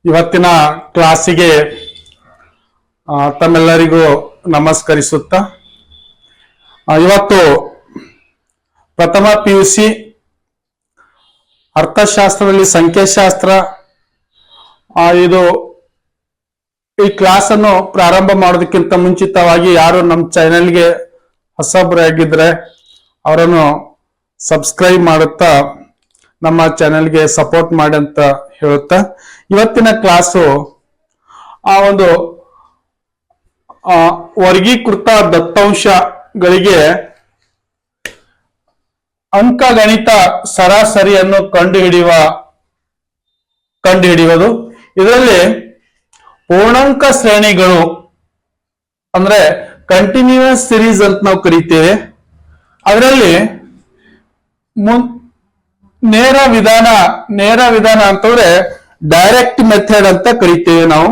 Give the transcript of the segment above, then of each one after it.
ಇವತ್ತಿನ ಕ್ಲಾಸಿಗೆ ತಮ್ಮೆಲ್ಲರಿಗೂ ನಮಸ್ಕರಿಸುತ್ತಾ ಇವತ್ತು ಪ್ರಥಮ PUC ಅರ್ಥಶಾಸ್ತ್ರದಲ್ಲಿ ಸಂಖ್ಯಾಶಾಸ್ತ್ರ ಇದು ಈ ಕ್ಲಾಸ್ ಅನ್ನು ಪ್ರಾರಂಭ ಮಾಡೋದಕ್ಕಿಂತ ಮುಂಚಿತವಾಗಿ ಯಾರು ನಮ್ಮ ಚಾನೆಲ್ಗೆ ಹೊಸಬರಾಗಿದ್ರೆ ಅವರನ್ನು ಸಬ್ಸ್ಕ್ರೈಬ್ ಮಾಡುತ್ತಾ ನಮ್ಮ ಚಾನೆಲ್ಗೆ ಸಪೋರ್ಟ್ ಮಾಡಿ ಅಂತ ಹೇಳುತ್ತಾ ಇವತ್ತಿನ ಕ್ಲಾಸು ಒಂದು ವರ್ಗೀಕೃತ ದತ್ತಾಂಶಗಳಿಗೆ ಅಂಕಗಣಿತ ಸರಾಸರಿಯನ್ನು ಕಂಡುಹಿಡಿಯುವುದು. ಇದರಲ್ಲಿ ಪೂರ್ಣಾಂಕ ಶ್ರೇಣಿಗಳು ಅಂದ್ರೆ ಕಂಟಿನ್ಯೂಸ್ ಸಿರೀಸ್ ಅಂತ ನಾವು ಕರಿತೇವೆ. ಅದರಲ್ಲಿ ನೇರ ವಿಧಾನ ಅಂತಂದ್ರೆ ಡೈರೆಕ್ಟ್ ಮೆಥಡ್ ಅಂತ ಕರಿತೇವೆ ನಾವು.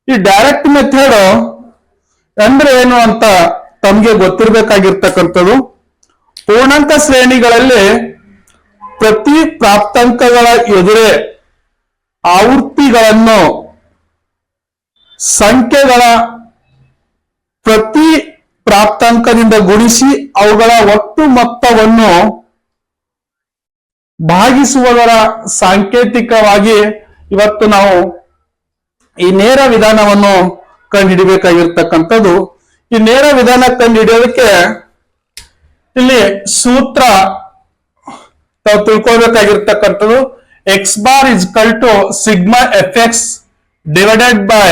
ಈ ಡೈರೆಕ್ಟ್ ಮೆಥಡ್ ಅಂದ್ರೆ ಏನು ಅಂತ ತಮ್ಗೆ ಗೊತ್ತಿರಬೇಕಾಗಿರ್ತಕ್ಕಂಥದ್ದು. ಪೂರ್ಣಾಂಕ ಶ್ರೇಣಿಗಳಲ್ಲಿ ಪ್ರತಿ ಪ್ರಾಪ್ತಾಂಕಗಳ ಎದುರೇ ಆವೃತ್ತಿಗಳನ್ನು ಸಂಖ್ಯೆಗಳ ಪ್ರತಿ ಪ್ರಾಪ್ತಾಂಕದಿಂದ ಗುಣಿಸಿ ಅವುಗಳ ಒಟ್ಟು ಮೊತ್ತವನ್ನು ಭಾಗಿಸುವುದರ ಸಾಂಕೇತಿಕವಾಗಿ ಇವತ್ತು ನಾವು ಈ ನೇರ ವಿಧಾನವನ್ನು ಕಂಡುಹಿಡಿಬೇಕಾಗಿರ್ತಕ್ಕಂಥದ್ದು. ಈ ನೇರ ವಿಧಾನ ಕಂಡುಹಿಡಿಯೋದಕ್ಕೆ ಇಲ್ಲಿ ಸೂತ್ರ ತಾವು ತಿಳ್ಕೊಳ್ಬೇಕಾಗಿರ್ತಕ್ಕಂಥದ್ದು. X bar is equal to sigma FX divided by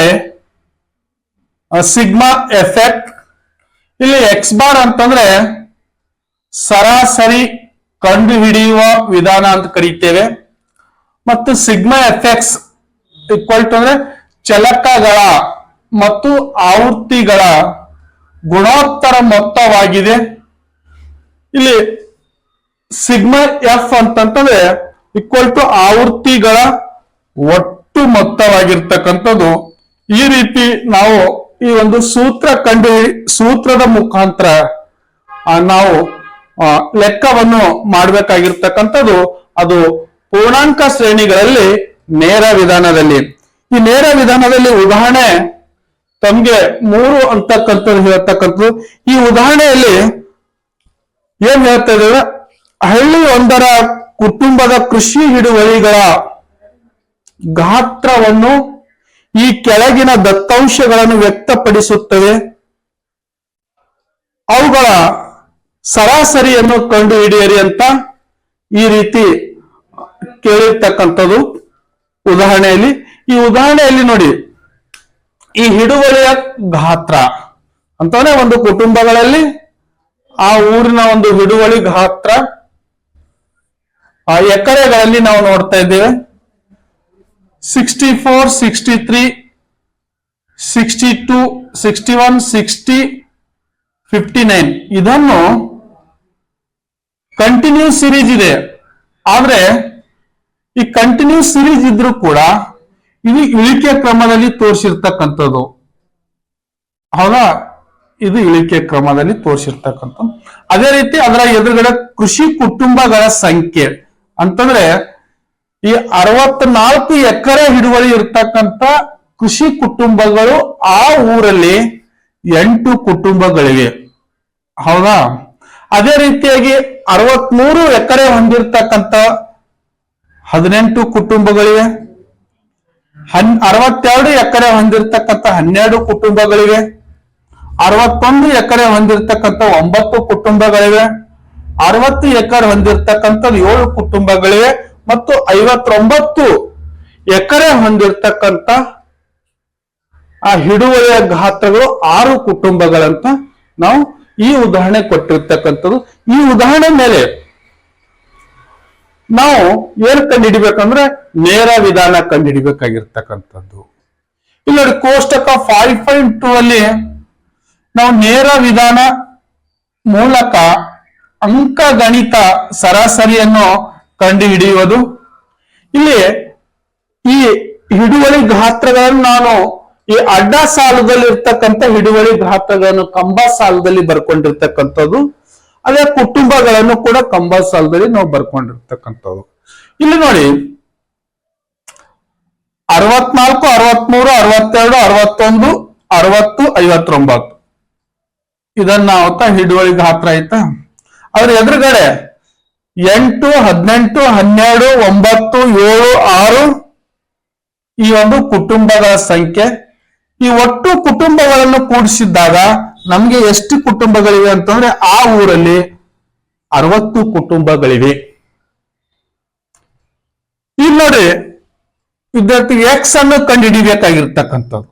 sigma FX. ಇಲ್ಲಿ ಎಕ್ಸ್ ಬಾರ್ ಅಂತಂದ್ರೆ ಸರಾಸರಿ ಕಂಡುಹಿಡಿಯುವ ವಿಧಾನ ಅಂತ ಕರೀತೇವೆ. ಮತ್ತು ಸಿಗ್ಮಾ FX ಈಕ್ವಲ್ ಟು ಅಂದ್ರೆ ಚಲಕಗಳ ಮತ್ತು ಆವೃತ್ತಿಗಳ ಗುಣೋತ್ತರ ಮೊತ್ತವಾಗಿದೆ. ಇಲ್ಲಿ ಸಿಗ್ಮಾ F ಅಂತಂದ್ರೆ ಈಕ್ವಲ್ ಟು ಆವೃತ್ತಿಗಳ ಒಟ್ಟು ಮೊತ್ತವಾಗಿರ್ತಕ್ಕಂಥದ್ದು. ಈ ರೀತಿ ನಾವು ಈ ಒಂದು ಸೂತ್ರದ ಮುಖಾಂತರ ನಾವು ಲೆಕ್ಕವನ್ನು ಮಾಡಬೇಕಾಗಿರ್ತಕ್ಕಂಥದ್ದು. ಅದು ಪೂರ್ಣಾಂಕ ಶ್ರೇಣಿಗಳಲ್ಲಿ ನೇರ ವಿಧಾನದಲ್ಲಿ. ಈ ನೇರ ವಿಧಾನದಲ್ಲಿ ಉದಾಹರಣೆ ತಮ್ಗೆ 3 ಅಂತಕ್ಕಂಥದ್ದು ಹೇಳ್ತಕ್ಕಂಥದ್ದು. ಈ ಉದಾಹರಣೆಯಲ್ಲಿ ಏನ್ ಹೇಳ್ತಾ ಇದ್ದೇವೆ, ಹಳ್ಳಿ ಒಂದರ ಕುಟುಂಬದ ಕೃಷಿ ಹಿಡುವಳಿಗಳ ಗಾತ್ರವನ್ನು ಈ ಕೆಳಗಿನ ದತ್ತಾಂಶಗಳನ್ನು ವ್ಯಕ್ತಪಡಿಸುತ್ತವೆ. ಅವುಗಳ ಸರಾಸರಿಯನ್ನು ಕಂಡುಹಿಡಿಯಿರಿ ಅಂತ ಈ ರೀತಿ ಕೇಳಿರ್ತಕ್ಕಂಥದ್ದು ಉದಾಹರಣೆಯಲ್ಲಿ. ಈ ಉದಾಹರಣೆಯಲ್ಲಿ ನೋಡಿ, ಈ ಹಿಡುವಳಿಯ ಗಾತ್ರ ಅಂತಂದ್ರೆ ಒಂದು ಕುಟುಂಬಗಳಲ್ಲಿ ಆ ಊರಿನ ಒಂದು ಹಿಡುವಳಿ ಗಾತ್ರ ಆ ಎಕರೆಗಳಲ್ಲಿ ನಾವು ನೋಡ್ತಾ ಇದ್ದೇವೆ. 64, 63, 62, 61, 60, 59 ಇದನ್ನು ಕಂಟಿನ್ಯೂಸ್ ಸಿರೀಸ್ ಇದೆ. ಆದ್ರೆ ಈ ಕಂಟಿನ್ಯೂಸ್ ಸಿರೀಸ್ ಇದ್ರೂ ಕೂಡ ಇದು ಇಳಿಕೆ ಕ್ರಮದಲ್ಲಿ ತೋರಿಸಿರ್ತಕ್ಕಂಥದ್ದು. ಹೌದಾ, ಇದು ಇಳಿಕೆ ಕ್ರಮದಲ್ಲಿ ತೋರಿಸಿರ್ತಕ್ಕಂಥದ್ದು. ಅದೇ ರೀತಿ ಅದರ ಎದುರುಗಡೆ ಕೃಷಿ ಕುಟುಂಬಗಳ ಸಂಖ್ಯೆ ಅಂತಂದ್ರೆ ಈ 64 ಎಕರೆ ಹಿಡುವಳಿ ಇರ್ತಕ್ಕಂಥ ಕೃಷಿ ಕುಟುಂಬಗಳು ಆ ಊರಲ್ಲಿ 8 ಕುಟುಂಬಗಳಿವೆ. ಹೌದಾ, ಅದೇ ರೀತಿಯಾಗಿ 63 ಎಕರೆ ಹೊಂದಿರತಕ್ಕಂಥ 18 ಕುಟುಂಬಗಳಿವೆ. 62 ಎಕರೆ ಹೊಂದಿರತಕ್ಕಂಥ 12 ಕುಟುಂಬಗಳಿವೆ. 61 ಎಕರೆ ಹೊಂದಿರತಕ್ಕಂಥ 9 ಕುಟುಂಬಗಳಿವೆ. 60 ಎಕರೆ ಹೊಂದಿರತಕ್ಕಂಥ 7 ಕುಟುಂಬಗಳಿವೆ. ಮತ್ತು 59 ಎಕರೆ ಹೊಂದಿರತಕ್ಕಂಥ ಆ ಹಿಡುವಳಿಯ ಗಾತ್ರಗಳು 6 ಕುಟುಂಬಗಳಂತ ನಾವು ಈ ಉದಾಹರಣೆ ಕೊಟ್ಟಿರ್ತಕ್ಕಂಥದ್ದು. ಈ ಉದಾಹರಣೆ ಮೇಲೆ ನಾವು ಏನು ಕಂಡುಹಿಡಿಬೇಕಂದ್ರೆ ನೇರ ವಿಧಾನ ಕಂಡುಹಿಡಿಬೇಕಾಗಿರ್ತಕ್ಕಂಥದ್ದು. ಇಲ್ಲಿ ನೋಡಿ, ಕೋಷ್ಟಕ 5.2 ಅಲ್ಲಿ ನಾವು ನೇರ ವಿಧಾನ ಮೂಲಕ ಅಂಕಗಣಿತ ಸರಾಸರಿಯನ್ನು ಕಂಡುಹಿಡಿಯುವುದು. ಇಲ್ಲಿ ಈ ಹಿಡುವಳಿ ಗಾತ್ರಗಳನ್ನು ನಾನು ಈ ಅಡ್ಡ ಸಾಲದಲ್ಲಿ ಇರ್ತಕ್ಕಂಥ ಹಿಡುವಳಿ ಗಾತ್ರಗಳನ್ನು ಕಂಬ ಸಾಲದಲ್ಲಿ ಬರ್ಕೊಂಡಿರ್ತಕ್ಕಂಥದ್ದು. ಅದೇ ಕುಟುಂಬಗಳನ್ನು ಕೂಡ ಕಂಬ ಸಾಲದಲ್ಲಿ ನಾವು ಬರ್ಕೊಂಡಿರ್ತಕ್ಕಂಥದ್ದು. ಇಲ್ಲಿ ನೋಡಿ, 64, 63, 62, 61, 60, 59 ಇದನ್ನ ಅವತ್ತ ಹಿಡುವಳಿ ಗಾತ್ರ ಆಯ್ತಾ. ಅದ್ರ ಎದುರುಗಡೆ 8, 18, 12, 9, 7, 6 ಈ ಒಂದು ಕುಟುಂಬಗಳ ಸಂಖ್ಯೆ. ಈ ಒಟ್ಟು ಕುಟುಂಬಗಳನ್ನು ಕೂಡಿಸಿದಾಗ ನಮ್ಗೆ ಎಷ್ಟು ಕುಟುಂಬಗಳಿವೆ ಅಂತಂದ್ರೆ ಆ ಊರಲ್ಲಿ 60 ಕುಟುಂಬಗಳಿವೆ. ಇಲ್ಲಿ ನೋಡಿ ವಿದ್ಯಾರ್ಥಿ ಎಕ್ಸ್ ಅನ್ನು ಕಂಡುಹಿಡಿಬೇಕಾಗಿರ್ತಕ್ಕಂಥದ್ದು.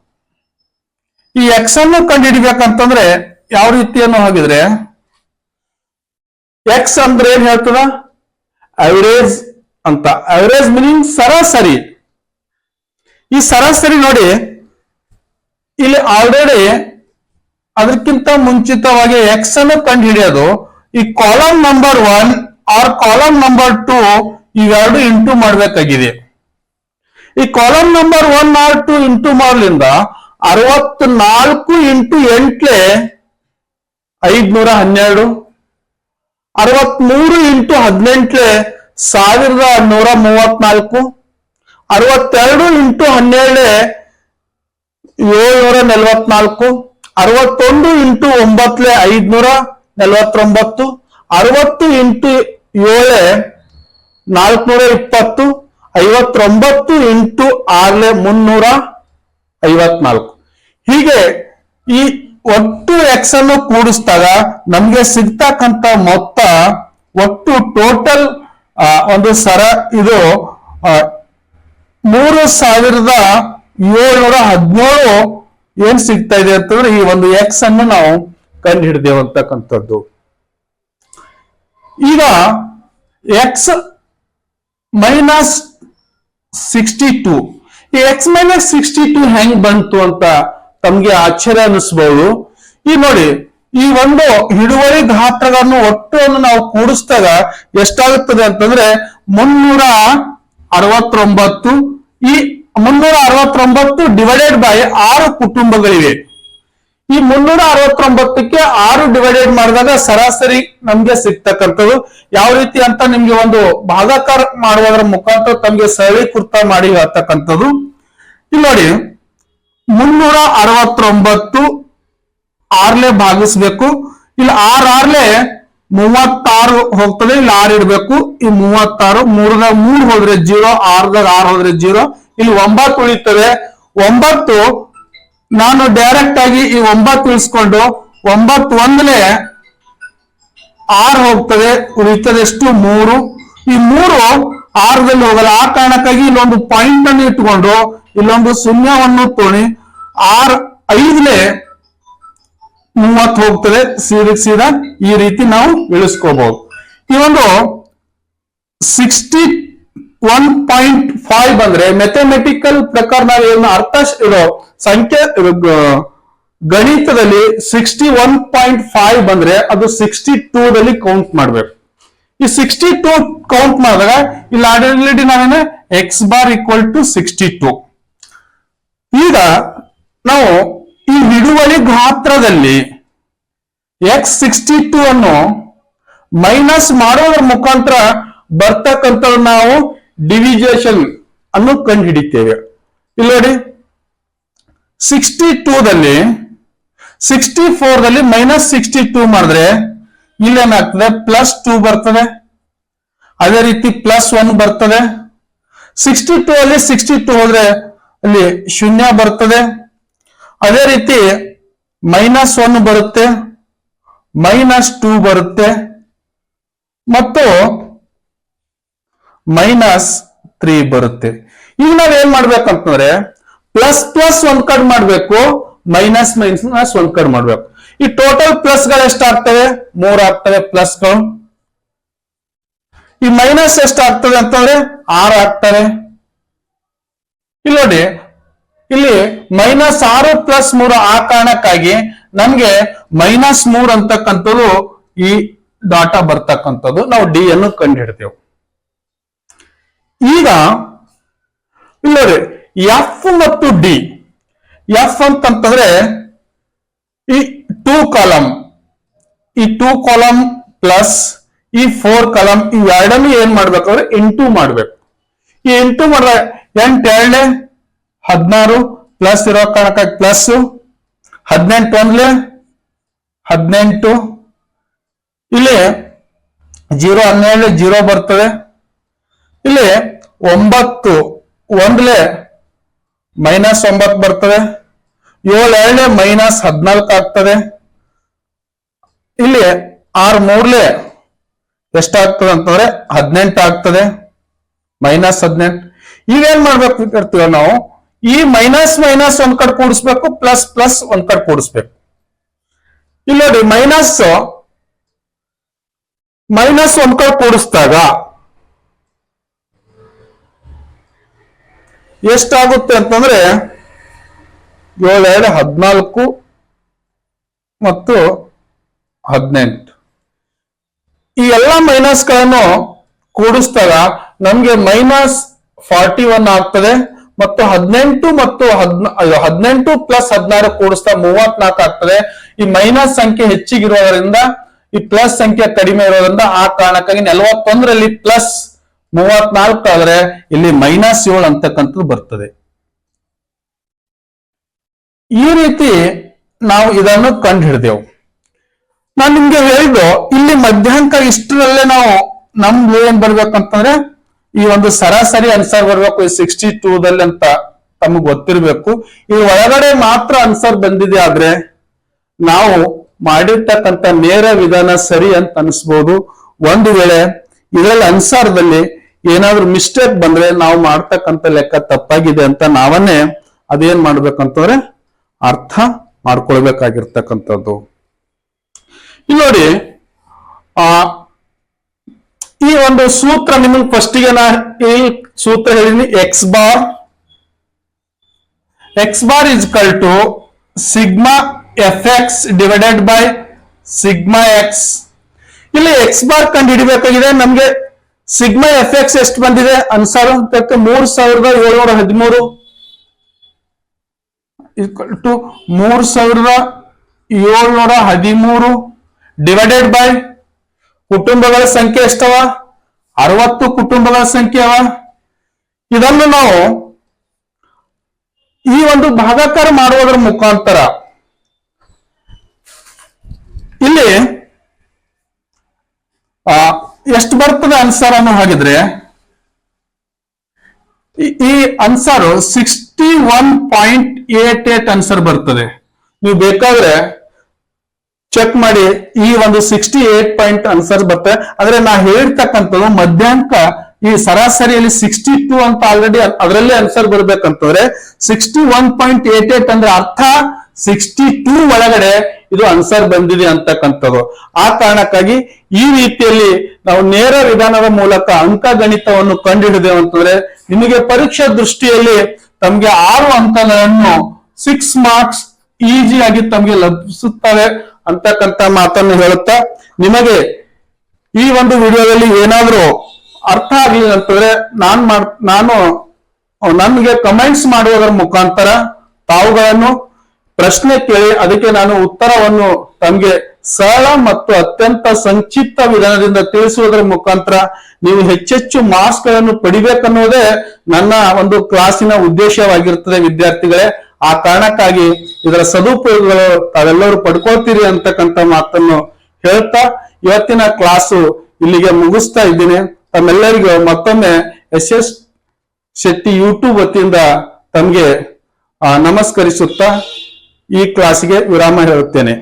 ಈ ಎಕ್ಸ್ ಅನ್ನು ಕಂಡುಹಿಡಿಬೇಕಂತಂದ್ರೆ ಯಾವ ರೀತಿಯನ್ನು ಹಾಗಿದ್ರೆ ಎಕ್ಸ್ ಅಂದ್ರೆ ಏನ್ ಹೇಳ್ತದ, ಅವರೇಜ್ ಅಂತ. ಅವರೇಜ್ ಮೀನಿಂಗ್ ಸರಾಸರಿ. ಈ ಸರಾಸರಿ ನೋಡಿ ಇಲ್ಲಿ ಆಲ್ರೆಡಿ ಅದಕ್ಕಿಂತ ಮುಂಚಿತವಾಗಿ ಎಕ್ಸ್ ಅನ್ನು ಕಂಡು ಹಿಡಿಯೋದು ಈ column number 1 or column number 2 ಇವೆರಡು ಇಂಟು ಮಾಡಬೇಕಾಗಿದೆ. ಈ ಕಾಲಮ್ ನಂಬರ್ 1 ಆರ್ 2 ಇಂಟು ಮಾಡಲಿಂದ 64 into 8 512, 63 into 18 1134, 62 into 17 744, 61 into 9 549, 60 into 7 420, 59 into 6 354. ಹೀಗೆ ಈ ಒಟ್ಟು ಎಕ್ಸ್ ಅನ್ನು ಕೂಡಿಸಿದಾಗ ನಮ್ಗೆ ಸಿಗ್ತಕ್ಕಂತ ಮೊತ್ತ ಒಟ್ಟು ಟೋಟಲ್ ಒಂದು ಇದು 3717 ಏನ್ ಸಿಗ್ತಾ ಇದೆ ಅಂತಂದ್ರೆ ಈ ಒಂದು ಎಕ್ಸ್ ಅನ್ನು ನಾವು ಕಂಡು ಹಿಡಿದೇವೆ ಅಂತಕ್ಕಂಥದ್ದು. ಈಗ ಎಕ್ಸ್ ಮೈನಸ್ 62, ಈ ಎಕ್ಸ್ ಮೈನಸ್ 62 ಹೆಂಗ್ ಬಂತು ಅಂತ ತಮ್ಗೆ ಆಶ್ಚರ್ಯ ಅನಿಸ್ಬಹುದು. ಈ ನೋಡಿ ಈ ಒಂದು ಹಿಡುವಳಿ ಗಾತ್ರಗಳನ್ನು ಒಟ್ಟನ್ನು ನಾವು ಕೂಡಿಸಿದಾಗ ಎಷ್ಟಾಗುತ್ತದೆ ಅಂತಂದ್ರೆ 369. ಈ 369 ಡಿವೈಡೆಡ್ ಬೈ 6 ಕುಟುಂಬಗಳಿವೆ. ಈ 369ಕ್ಕೆ 6 ಡಿವೈಡೆಡ್ ಮಾಡಿದಾಗ ಸರಾಸರಿ ನಮ್ಗೆ ಸಿಗ್ತಕ್ಕಂಥದ್ದು ಯಾವ ರೀತಿ ಅಂತ ನಿಮ್ಗೆ ಒಂದು ಭಾಗಾಕಾರ ಮಾಡುವುದರ ಮುಖಾಂತರ ತಮ್ಗೆ ಸರಳೀಕೃತ ಮಾಡಿ ಹೇಳ್ತಕ್ಕಂಥದ್ದು. ಇಲ್ಲಿ ನೋಡಿ 369 6 ಭಾಗಿಸ್ಬೇಕು. ಇಲ್ಲಿ 6 36 ಹೋಗ್ತದೆ, ಇಲ್ಲಿ 6 ಇಡ್ಬೇಕು. ಈ 36 3 ಹೋದ್ರೆ 0, 6 ಹೋದ್ರೆ 0, ಇಲ್ಲಿ 9 ಉಳಿತದೆ. 9 ನಾನು ಡೈರೆಕ್ಟ್ ಆಗಿ ಈ 9 ಉಳಿಸ್ಕೊಂಡು 9 1 6 ಹೋಗ್ತದೆ, ಉಳಿತದೆ ಎಷ್ಟು 3. ಈ 3 6ದಲ್ಲಿ ಹೋಗಲ್ಲ. ಆ ಕಾರಣಕ್ಕಾಗಿ ಇಲ್ಲೊಂದು ಪಾಯಿಂಟ್ ಅನ್ನು ಇಟ್ಕೊಂಡು ಇಲ್ಲೊಂದು ಶೂನ್ಯವನ್ನು ತೋಣಿ 6 5 30 ಹೋಗ್ತದೆ. ಸೀದಾ ಈ ರೀತಿ ನಾವು ಇಳಿಸ್ಕೋಬಹುದು. ಈ ಒಂದು 61.5 ಅಂದ್ರೆ ಮ್ಯಾಥಮೆಟಿಕಲ್ ಪ್ರಕಾರ ನಾವು ಏನು ಅರ್ಥ ಇರೋ ಸಂಖ್ಯೆ ಗಣಿತದಲ್ಲಿ 61.5 ಬಂದ್ರೆ ಅದು 62ದಲ್ಲಿ ಕೌಂಟ್ ಮಾಡ್ಬೇಕು. ಈ 62 ಕೌಂಟ್ ಮಾಡಿದಾಗ ಇಲ್ಲಿ ಆಲ್ರೆಡಿ ನಾವೇನು ಎಕ್ಸ್ ಬಾರ್ ಈಕ್ವಲ್ ಟು 62. ಈಗ ನಾವು ಈ ಹಿಡುವಳಿ ಗಾತ್ರದಲ್ಲಿ x62 ಅನ್ನು ಮೈನಸ್ ಮಾಡೋದ್ರ ಮುಖಾಂತರ ಬರ್ತಕ್ಕಂಥ ನಾವು ಡಿವಿಜೇಷನ್ ಅನ್ನು ಕಂಡು ಹಿಡಿತೇವೆ. ಇಲ್ಲಿ ನೋಡಿ 62ದಲ್ಲಿ 64ದಲ್ಲಿ ಮೈನಸ್ 62 ಮಾಡಿದ್ರೆ ಇಲ್ಲೇನಾಗ್ತದೆ +2 ಬರ್ತದೆ. ಅದೇ ರೀತಿ +1 ಬರ್ತದೆ. 62 ಅಲ್ಲಿ 62 ಹೋದ್ರೆ ಅಲ್ಲಿ 0 ಬರ್ತದೆ. ಅದೇ ರೀತಿ -1 ಬರುತ್ತೆ, -2 ಬರುತ್ತೆ ಮತ್ತು -3 ಬರುತ್ತೆ. ಈಗ ನಾವೇನ್ ಮಾಡ್ಬೇಕಂತಂದ್ರೆ ಪ್ಲಸ್ ಒಂದ್ ಕಡೆ ಮಾಡ್ಬೇಕು, ಮೈನಸ್ ಒಂದ್ ಕಡೆ ಮಾಡ್ಬೇಕು. ಈ ಟೋಟಲ್ ಪ್ಲಸ್ ಗಳು ಎಷ್ಟಾಗ್ತವೆ? 3 ಆಗ್ತವೆ ಪ್ಲಸ್ಗಳು. ಈ ಮೈನಸ್ ಎಷ್ಟಾಗ್ತದೆ ಅಂತಂದ್ರೆ 6 ಆಗ್ತವೆ. ಇಲ್ಲಿ ನೋಡಿ ಇಲ್ಲಿ -6 + 3 ಆ ಕಾರಣಕ್ಕಾಗಿ ನಮ್ಗೆ -3 ಅಂತಕ್ಕಂಥದ್ದು ಈ ಡಾಟಾ ಬರ್ತಕ್ಕಂಥದ್ದು. ನಾವು ಡಿ ಅನ್ನು ಕಂಡು ಹಿಡ್ತೇವೆ. ಈಗ ಇಲ್ಲಿ ನೋಡಿ ಎಫ್ ಮತ್ತು ಡಿ. ಎಫ್ ಅಂತಂತಂದ್ರೆ ಈ 2 ಕಾಲಮ್, ಈ 2 ಕಾಲಮ್ ಪ್ಲಸ್ ಈ 4 ಕಾಲಮ್ ಇವೆರಡನ್ನು ಏನ್ ಮಾಡ್ಬೇಕಂದ್ರೆ ಇಂಟು ಮಾಡ್ಬೇಕು. ಈ ಇಂಟು ಮಾಡಿದ್ರೆ 8 2 16 ಪ್ಲಸ್ ಇರೋ ಕಾರಣಕ್ಕಾಗಿ ಪ್ಲಸ್ 18 ಒಂದ್ಲೆ 18 ಇಲ್ಲಿ 0 12 0 ಬರ್ತದೆ. ಇಲ್ಲಿ 9 ಒಂದ್ಲೆ -9 ಬರ್ತದೆ. 7 2 -14 ಆಗ್ತದೆ. ಇಲ್ಲಿ 6 3 ಎಷ್ಟಾಗ್ತದೆ ಅಂತಂದ್ರೆ 18 ಆಗ್ತದೆ. -18. ಇವೇನ್ ಮಾಡ್ಬೇಕು ಇರ್ತೀವ ನಾವು, ಈ ಮೈನಸ್ ಒಂದ್ ಕಡೆ ಕೂಡಿಸ್ಬೇಕು, ಪ್ಲಸ್ ಒಂದ್ ಕಡೆ ಕೂಡಿಸ್ಬೇಕು. ಇಲ್ಲಿ ನೋಡಿ ಮೈನಸ್ ಒಂದ್ ಕಡೆ ಕೂಡಿಸಿದಾಗ ಎಷ್ಟಾಗುತ್ತೆ ಅಂತಂದ್ರೆ 7 2 14 ಮತ್ತು 18. ಈ ಎಲ್ಲ ಮೈನಸ್ ಗಳನ್ನು ಕೂಡಿಸಿದಾಗ ನಮ್ಗೆ -41 ಆಗ್ತದೆ. ಮತ್ತು 18 ಮತ್ತು 18 ಪ್ಲಸ್ 16 ಕೂಡಿಸ್ತಾ 34 ಆಗ್ತದೆ. ಈ ಮೈನಸ್ ಸಂಖ್ಯೆ ಹೆಚ್ಚಿಗಿರೋದ್ರಿಂದ ಈ ಪ್ಲಸ್ ಸಂಖ್ಯೆ ಕಡಿಮೆ ಇರೋದ್ರಿಂದ ಆ ಕಾರಣಕ್ಕಾಗಿ 41ರಲ್ಲಿ ಪ್ಲಸ್ 34 ಆದ್ರೆ ಇಲ್ಲಿ -7 ಅಂತಕ್ಕಂಥದ್ದು ಬರ್ತದೆ. ಈ ರೀತಿ ನಾವು ಇದನ್ನು ಕಂಡು ಹಿಡಿದೆವು. ನಾನು ನಿಮ್ಗೆ ಹೇಳಿದ್ದು ಇಲ್ಲಿ ಮಧ್ಯಾಂಕ ಇಷ್ಟರಲ್ಲೇ ನಾವು ನಮ್ದು ಏನ್ ಬರ್ಬೇಕಂತಂದ್ರೆ ಈ ಒಂದು ಸರಾಸರಿ ಆನ್ಸರ್ ಬರ್ಬೇಕು 62ದಲ್ಲಿ ಅಂತ ತಮಗ್ ಗೊತ್ತಿರ್ಬೇಕು. ಈ ಒಳಗಡೆ ಮಾತ್ರ ಆನ್ಸರ್ ಬಂದಿದೆ ಆದ್ರೆ ನಾವು ಮಾಡಿರ್ತಕ್ಕಂಥ ನೇರ ವಿಧಾನ ಸರಿ ಅಂತ ಅನಿಸ್ಬೋದು. ಒಂದು ವೇಳೆ ಇದರಲ್ಲಿ ಆನ್ಸರ್ದಲ್ಲಿ ಏನಾದ್ರೂ ಮಿಸ್ಟೇಕ್ ಬಂದ್ರೆ ನಾವು ಮಾಡ್ತಕ್ಕಂಥ ಲೆಕ್ಕ ತಪ್ಪಾಗಿದೆ ಅಂತ ನಾವನ್ನೇ ಅದೇನ್ ಮಾಡ್ಬೇಕಂತಂದ್ರೆ ಅರ್ಥ ಮಾಡ್ಕೊಳ್ಬೇಕಾಗಿರ್ತಕ್ಕಂಥದ್ದು. ಇಲ್ಲಿ ನೋಡಿ ಈ ಒಂದು ಸೂತ್ರ ನಿಮಗೆ ಫಸ್ಟಿಗೆ ನಾ ಈ ಸೂತ್ರ ಹೇಳಿನಿ, x bar is equal to sigma f x divided by sigma x. ಇಲ್ಲಿ ಎಕ್ಸ್ ಬಾರ್ ಕಂಡು ಹಿಡಿಬೇಕಾಗಿದೆ. ನಮ್ಗೆ ಸಿಗ್ಮಾ ಎಫ್ ಎಕ್ಸ್ ಎಷ್ಟು ಬಂದಿದೆ answer 3713 equal to 3713 divided by ಕುಟುಂಬಗಳ ಸಂಖ್ಯೆ ಎಷ್ಟವ 60 ಕುಟುಂಬಗಳ ಸಂಖ್ಯೆ ಅವ. ಇದನ್ನು ನಾವು ಈ ಒಂದು ಭಾಗಾಕಾರ ಮಾಡುವುದರ ಮುಖಾಂತರ ಇಲ್ಲಿ ಎಷ್ಟು ಬರ್ತದೆ ಆನ್ಸರ್ ಅನ್ನು ಹಾಗಿದ್ರೆ ಈ ಆನ್ಸರ್ 61.88 ಆನ್ಸರ್ ಬರ್ತದೆ. ನೀವು ಬೇಕಾದ್ರೆ ಚೆಕ್ ಮಾಡಿ, ಈ ಒಂದು 68 ಪಾಯಿಂಟ್ ಆನ್ಸರ್ ಬರ್ತದೆ. ಆದ್ರೆ ನಾ ಹೇಳ್ತಕ್ಕಂಥದ್ದು ಮಧ್ಯಾಂಕ ಈ ಸರಾಸರಿಯಲ್ಲಿ 62 ಅಂತ ಆಲ್ರೆಡಿ ಅದರಲ್ಲೇ ಆನ್ಸರ್ ಬರ್ಬೇಕಂತಂದ್ರೆ 61.88 ಅಂದ್ರೆ ಅರ್ಥ 62 ಒಳಗಡೆ ಇದು ಆನ್ಸರ್ ಬಂದಿದೆ ಅಂತಕ್ಕಂಥದ್ದು. ಆ ಕಾರಣಕ್ಕಾಗಿ ಈ ರೀತಿಯಲ್ಲಿ ನಾವು ನೇರ ವಿಧಾನದ ಮೂಲಕ ಅಂಕಗಣಿತವನ್ನು ಕಂಡುಹಿಡಿದೇವು ಅಂತಂದ್ರೆ ನಿಮಗೆ ಪರೀಕ್ಷಾ ದೃಷ್ಟಿಯಲ್ಲಿ ತಮಗೆ 6 ಅಂಕಗಳನ್ನು 6 ಮಾರ್ಕ್ಸ್ ಈಸಿಯಾಗಿ ತಮಗೆ ಲಭಿಸುತ್ತವೆ ಅಂತಕ್ಕಂಥ ಮಾತನ್ನು ಹೇಳುತ್ತಾ, ನಿಮಗೆ ಈ ಒಂದು ವಿಡಿಯೋದಲ್ಲಿ ಏನಾದ್ರೂ ಅರ್ಥ ಆಗಲಿಲ್ಲ ಅಂತಂದ್ರೆ ನಾನು ನನಗೆ ಕಮೆಂಟ್ಸ್ ಮಾಡುವುದರ ಮುಖಾಂತರ ತಾವುಗಳನ್ನು ಪ್ರಶ್ನೆ ಕೇಳಿ ಅದಕ್ಕೆ ನಾನು ಉತ್ತರವನ್ನು ತಮಗೆ ಸರಳ ಮತ್ತು ಅತ್ಯಂತ ಸಂಕ್ಷಿಪ್ತ ವಿಧಾನದಿಂದ ತಿಳಿಸುವುದರ ಮುಖಾಂತರ ನೀವು ಹೆಚ್ಚೆಚ್ಚು ಮಾರ್ಕ್ಸ್ ಗಳನ್ನು ಪಡಿಬೇಕನ್ನೋದೇ ನನ್ನ ಒಂದು ಕ್ಲಾಸಿನ ಉದ್ದೇಶವಾಗಿರುತ್ತದೆ ವಿದ್ಯಾರ್ಥಿಗಳೇ. ಆ ಕಾರಣಕ್ಕಾಗಿ ಇದರ ಸದುಪಯೋಗಗಳು ತಾವೆಲ್ಲರೂ ಪಡ್ಕೊಳ್ತೀರಿ ಅಂತಕ್ಕಂಥ ಮಾತನ್ನು ಹೇಳ್ತಾ ಇವತ್ತಿನ ಕ್ಲಾಸು ಇಲ್ಲಿಗೆ ಮುಗಿಸ್ತಾ ಇದ್ದೀನಿ. ತಮ್ಮೆಲ್ಲರಿಗೂ ಮತ್ತೊಮ್ಮೆ SS ಶೆಟ್ಟಿ ಯೂಟ್ಯೂಬ್ ವತಿಯಿಂದ ತಮಗೆ ನಮಸ್ಕರಿಸುತ್ತಾ ಈ ಕ್ಲಾಸಿಗೆ ವಿರಾಮ ಹೇಳುತ್ತೇನೆ.